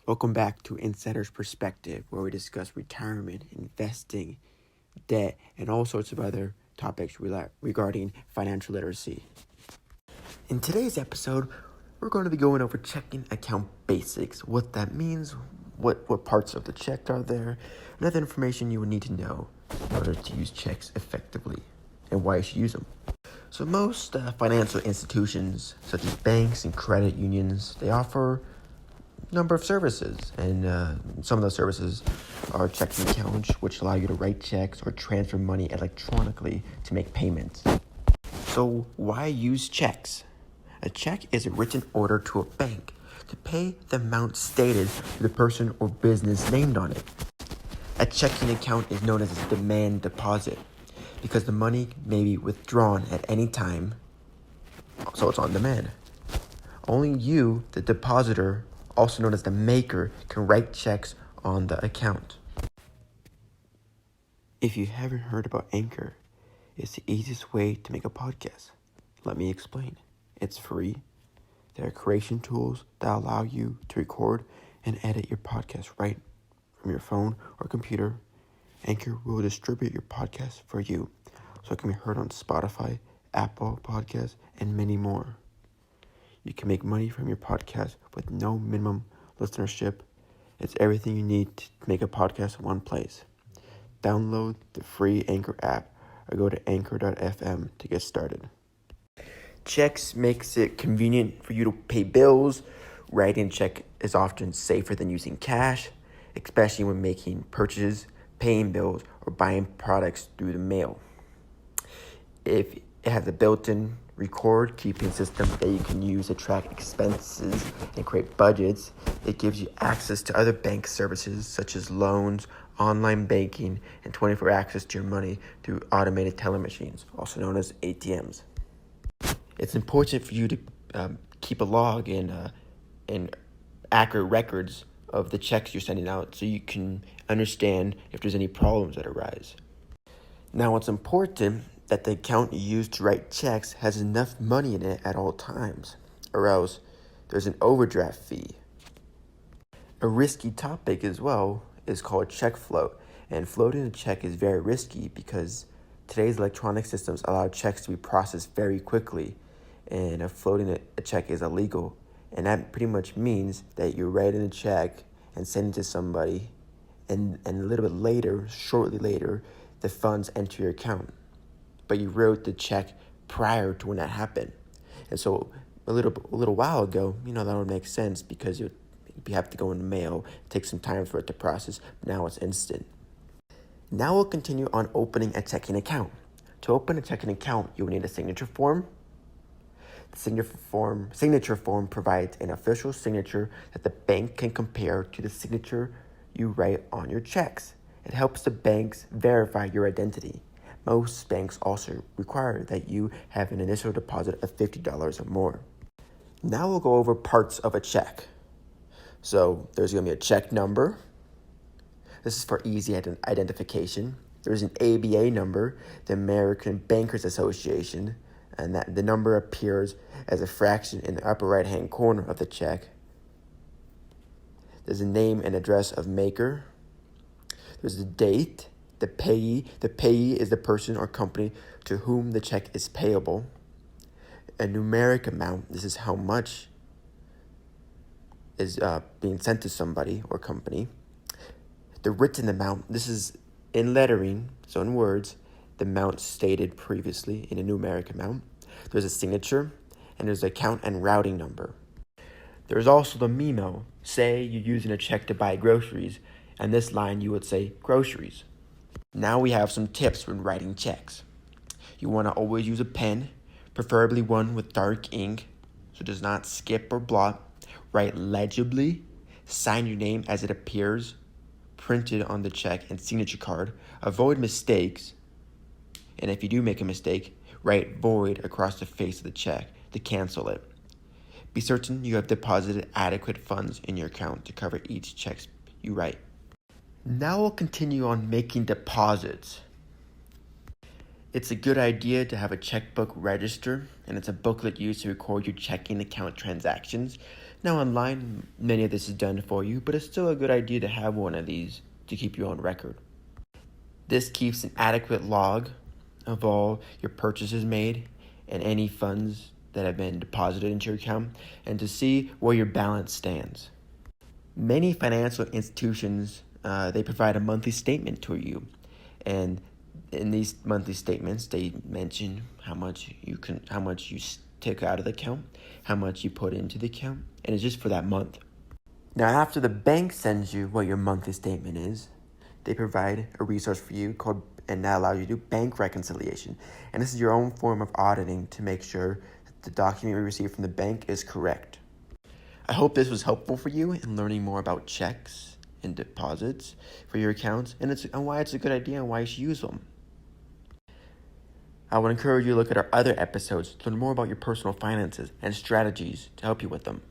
Welcome back to Insider's Perspective, where we discuss retirement, investing, debt, and all sorts of other topics regarding financial literacy. In today's episode, we're going to be going over checking account basics, what that means, what parts of the check are there, and other information you would need to know in order to use checks effectively, and why you should use them. So most financial institutions, such as banks and credit unions, they offer number of services, and some of those services are checking accounts, which allow you to write checks or transfer money electronically to make payments. So why use checks? A check is a written order to a bank to pay the amount stated to the person or business named on it. A checking account is known as a demand deposit because the money may be withdrawn at any time, so it's on demand. Only you, the depositor, also known as the maker, can write checks on the account. If you haven't heard about Anchor, it's the easiest way to make a podcast. Let me explain. It's free. There are creation tools that allow you to record and edit your podcast right from your phone or computer. Anchor will distribute your podcast for you, so it can be heard on Spotify, Apple Podcasts, and many more. You can make money from your podcast with no minimum listenership. It's everything you need to make a podcast in one place. Download the free Anchor app or go to anchor.fm to get started. Checks makes it convenient for you to pay bills. Writing a check is often safer than using cash, especially when making purchases, paying bills, or buying products through the mail. If it has a built-in record keeping system that you can use to track expenses and create budgets, it gives you access to other bank services such as loans, online banking, and 24-hour access to your money through automated teller machines, also known as ATMs. It's important for you to keep a log and accurate records of the checks you're sending out so you can understand if there's any problems that arise. Now, it's important that the account you use to write checks has enough money in it at all times, or else there's an overdraft fee. A risky topic as well is called check float, and floating a check is very risky because today's electronic systems allow checks to be processed very quickly, and floating a check is illegal, and that pretty much means that you're writing a check and sending it to somebody, and a little bit later, shortly later, the funds enter your account. But you wrote the check prior to when that happened. And so a little while ago, that would make sense because you have to go in the mail, take some time for it to process, but now it's instant. Now we'll continue on opening a checking account. To open a checking account, you will need a signature form. The signature form provides an official signature that the bank can compare to the signature you write on your checks. It helps the banks verify your identity. Most banks also require that you have an initial deposit of $50 or more. Now we'll go over parts of a check. So there's going to be a check number. This is for easy identification. There's an ABA number, the American Bankers Association, and that the number appears as a fraction in the upper right-hand corner of the check. There's a name and address of maker. There's the date. The payee is the person or company to whom the check is payable. A numeric amount, this is how much is being sent to somebody or company. The written amount, this is in lettering, so in words, the amount stated previously in a numeric amount. There's a signature, and there's the account and routing number. There's also the memo. Say you're using a check to buy groceries, and this line you would say groceries. Now we have some tips when writing checks. You want to always use a pen, preferably one with dark ink, so it does not skip or blot. Write legibly, sign your name as it appears, printed on the check and signature card. Avoid mistakes, and if you do make a mistake, write void across the face of the check to cancel it. Be certain you have deposited adequate funds in your account to cover each check you write. Now we'll continue on making deposits. It's a good idea to have a checkbook register, and it's a booklet used to record your checking account transactions. Now online, many of this is done for you, but it's still a good idea to have one of these to keep you on record. This keeps an adequate log of all your purchases made and any funds that have been deposited into your account, and to see where your balance stands. Many financial institutions, they provide a monthly statement to you, and in these monthly statements, they mention how much you take out of the account, how much you put into the account, and it's just for that month. Now, after the bank sends you what your monthly statement is, they provide a resource for you and that allows you to do bank reconciliation. And this is your own form of auditing to make sure that the document you receive from the bank is correct. I hope this was helpful for you in learning more about checks and deposits for your accounts and why it's a good idea and why you should use them. I would encourage you to look at our other episodes to learn more about your personal finances and strategies to help you with them.